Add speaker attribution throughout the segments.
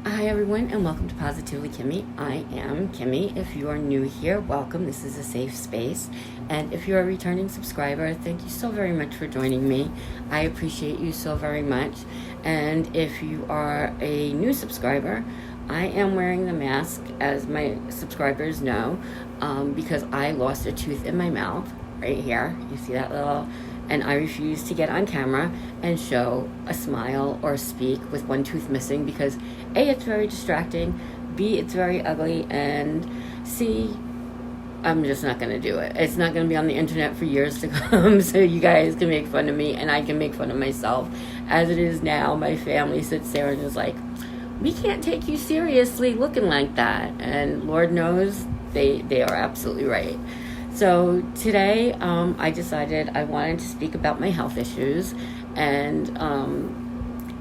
Speaker 1: Hi everyone and welcome to Positively Kimmy. I am Kimmy. If you are new here, welcome. This is a safe space. And if you're a returning subscriber, thank you so very much for joining me. I appreciate you so very much. And if you are a new subscriber, I am wearing the mask, as my subscribers know, because I lost a tooth in my mouth right here. You see that little... And I refuse to get on camera and show a smile or speak with one tooth missing because A, it's very distracting, B, it's very ugly, and C, I'm just not going to do it. It's not going to be on the internet for years to come, so you guys can make fun of me and I can make fun of myself. As it is now, my family sits there and is like, we can't take you seriously looking like that. And Lord knows they are absolutely right. So today I decided I wanted to speak about my health issues, and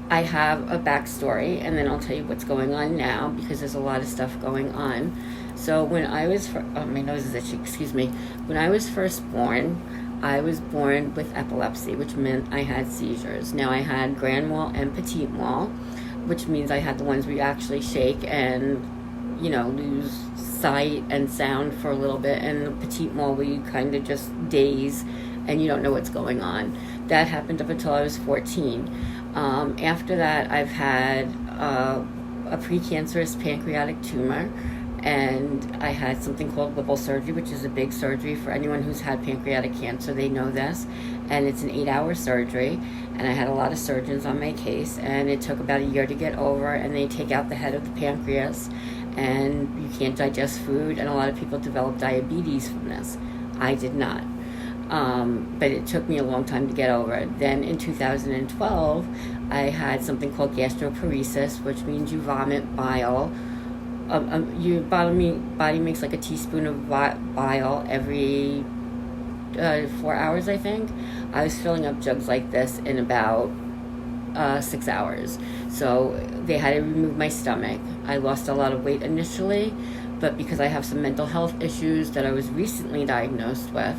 Speaker 1: I have a backstory, and then I'll tell you what's going on now because there's a lot of stuff going on. So when I was, my nose is itchy, excuse me. When I was first born, I was born with epilepsy, which meant I had seizures. Now I had grand mal and petit mal, which means I had the ones where you actually shake and, lose sight and sound for a little bit, and the petit mal where you kind of just daze and you don't know what's going on. That happened up until I was 14. After that, I've had a precancerous pancreatic tumor, and I had something called Whipple surgery, which is a big surgery. For anyone who's had pancreatic cancer, they know this, and it's an 8-hour surgery, and I had a lot of surgeons on my case, and it took about a year to get over, and they take out the head of the pancreas, and you can't digest food, and a lot of people develop diabetes from this. I did not. But it took me a long time to get over it. Then in 2012, I had something called gastroparesis, which means you vomit bile. Your body makes like a teaspoon of bile every 4 hours, I think. I was filling up jugs like this in about 6 hours. So they had to remove my stomach. I lost a lot of weight initially, but because I have some mental health issues that I was recently diagnosed with,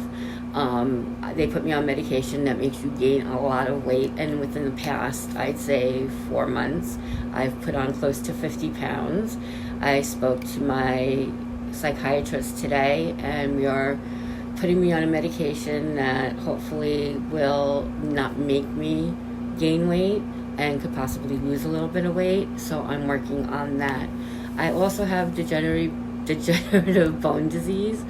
Speaker 1: they put me on medication that makes you gain a lot of weight. And within the past, I'd say 4 months, I've put on close to 50 pounds. I spoke to my psychiatrist today, and we are putting me on a medication that hopefully will not make me gain weight and could possibly lose a little bit of weight. So I'm working on that. I also have degenerative bone disease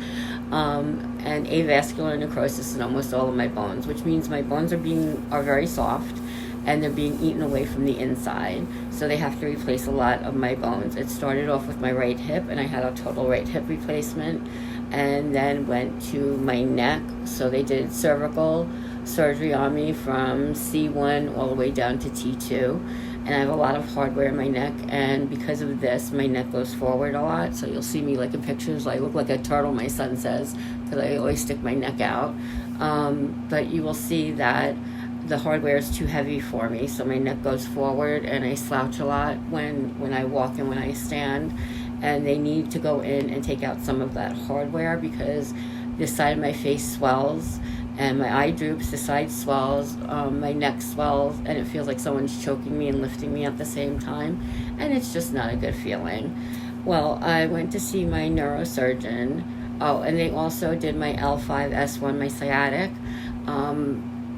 Speaker 1: and avascular necrosis in almost all of my bones, which means my bones are very soft and they're being eaten away from the inside. So they have to replace a lot of my bones. It started off with my right hip, and I had a total right hip replacement, and then went to my neck. So they did cervical surgery on me from C1 all the way down to T2, and I have a lot of hardware in my neck, and because of this, my neck goes forward a lot. So you'll see me like in pictures, I look like a turtle, my son says, because I always stick my neck out. But you will see that the hardware is too heavy for me, so my neck goes forward, and I slouch a lot when I walk and when I stand, and they need to go in and take out some of that hardware because this side of my face swells, and my eye droops, the side swells, my neck swells, and it feels like someone's choking me and lifting me at the same time, and it's just not a good feeling. Well, I went to see my neurosurgeon. Oh, and they also did my L5-S1, my sciatic,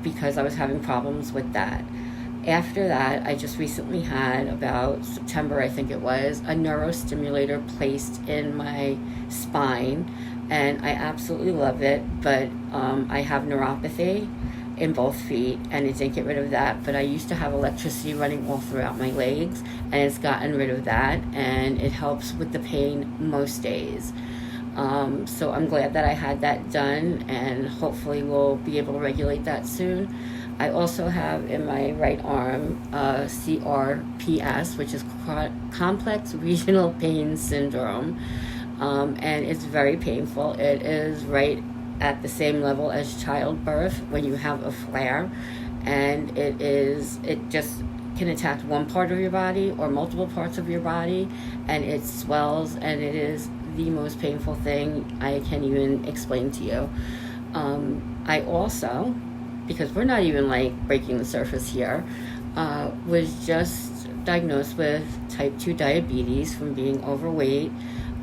Speaker 1: because I was having problems with that. After that, I just recently had, about September I think it was, a neurostimulator placed in my spine, and I absolutely love it, but I have neuropathy in both feet, and it didn't get rid of that. But I used to have electricity running all throughout my legs, and it's gotten rid of that, and it helps with the pain most days. So I'm glad that I had that done, and hopefully we'll be able to regulate that soon. I also have in my right arm CRPS, which is Complex Regional Pain Syndrome, and it's very painful. It is right at the same level as childbirth when you have a flare, and it just can attack one part of your body or multiple parts of your body, and it swells, and it is the most painful thing I can even explain to you. I also, because we're not even like breaking the surface here, was just diagnosed with type 2 diabetes from being overweight,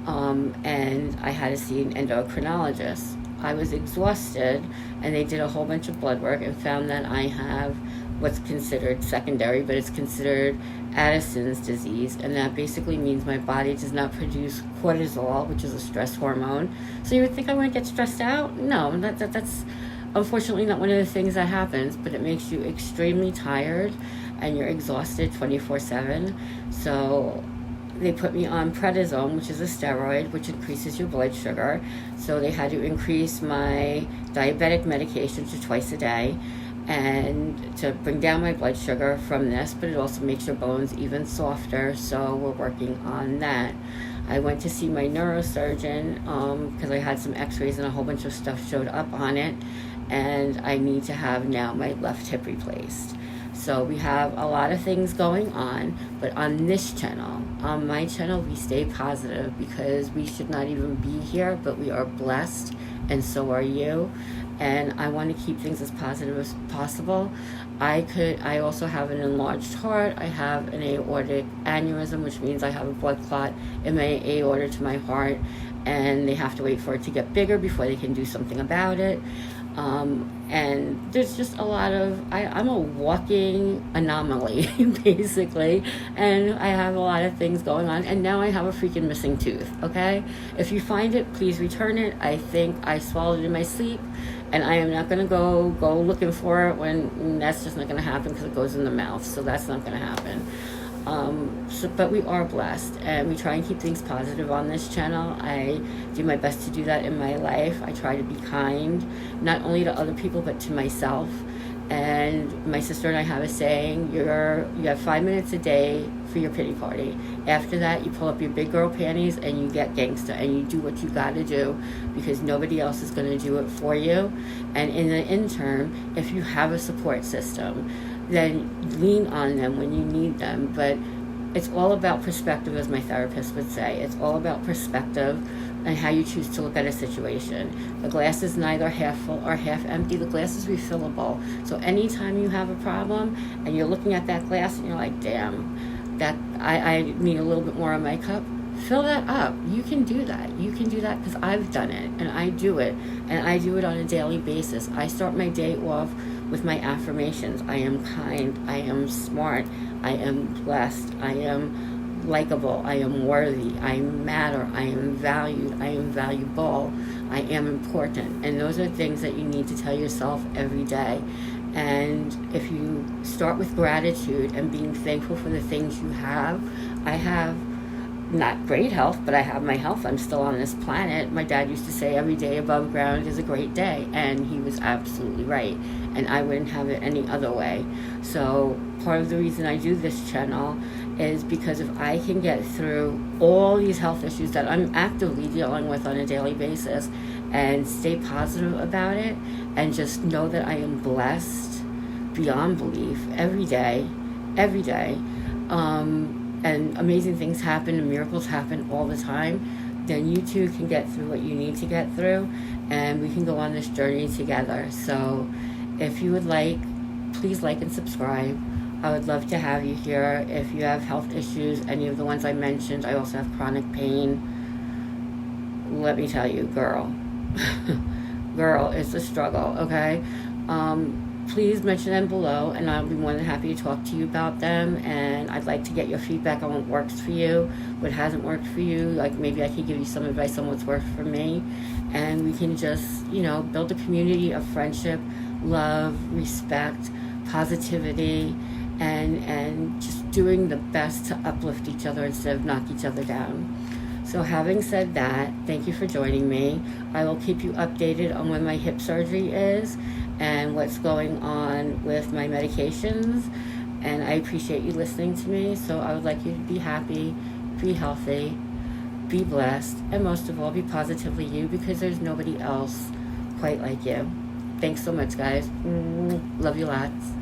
Speaker 1: and I had to see an endocrinologist. I was exhausted, and they did a whole bunch of blood work and found that I have what's considered secondary, but it's considered Addison's disease, and that basically means my body does not produce cortisol, which is a stress hormone. So you would think I wouldn't get stressed out? No, that's unfortunately not one of the things that happens, but it makes you extremely tired and you're exhausted 24/7. So they put me on prednisone, which is a steroid, which increases your blood sugar. So they had to increase my diabetic medication to twice a day, and to bring down my blood sugar from this, but it also makes your bones even softer, so we're working on that. I went to see my neurosurgeon because I had some x-rays and a whole bunch of stuff showed up on it, and I need to have now my left hip replaced. So we have a lot of things going on, but on this channel, on my channel, we stay positive because we should not even be here, but we are blessed, and so are you. And I want to keep things as positive as possible. I also have an enlarged heart. I have an aortic aneurysm, which means I have a blood clot in my aorta to my heart, and they have to wait for it to get bigger before they can do something about it. And there's just a lot of, I'm a walking anomaly, basically, and I have a lot of things going on, and now I have a freaking missing tooth, okay? If you find it, please return it. I think I swallowed it in my sleep, and I am not going to go looking for it when that's just not going to happen because it goes in the mouth, so that's not going to happen. But we are blessed, and we try and keep things positive on this channel. I do my best to do that in my life. I try to be kind, not only to other people, but to myself. And my sister and I have a saying, you have 5 minutes a day for your pity party. After that, you pull up your big girl panties and you get gangsta, and you do what you gotta do because nobody else is gonna do it for you. And in the interim, if you have a support system, then lean on them when you need them. But it's all about perspective, as my therapist would say. It's all about perspective and how you choose to look at a situation. The glass is neither half full or half empty. The glass is refillable. So anytime you have a problem and you're looking at that glass and you're like, damn, that I need a little bit more of my cup, fill that up. You can do that. You can do that because I've done it, and I do it, and I do it on a daily basis. I start my day off with my affirmations. I am kind, I am smart, I am blessed, I am likable, I am worthy, I matter, I am valued, I am valuable, I am important. And those are things that you need to tell yourself every day. And if you start with gratitude and being thankful for the things you have, I have not great health, but I have my health. I'm still on this planet. My dad used to say every day above ground is a great day, and he was absolutely right, and I wouldn't have it any other way. So part of the reason I do this channel is because if I can get through all these health issues that I'm actively dealing with on a daily basis and stay positive about it and just know that I am blessed beyond belief every day, and amazing things happen and miracles happen all the time, then you too can get through what you need to get through, and we can go on this journey together. So if you would like, please like and subscribe. I would love to have you here. If you have health issues, any of the ones I mentioned, I also have chronic pain. Let me tell you, girl, it's a struggle, okay? Please mention them below, and I'll be more than happy to talk to you about them. And I'd like to get your feedback on what works for you, what hasn't worked for you. Like maybe I could give you some advice on what's worked for me, and we can just, build a community of friendship, love, respect, positivity, and just doing the best to uplift each other instead of knock each other down. So having said that, thank you for joining me. I will keep you updated on when my hip surgery is and what's going on with my medications. And I appreciate you listening to me. So I would like you to be happy, be healthy, be blessed, and most of all, be positively you, because there's nobody else quite like you. Thanks so much, guys. Love you lots.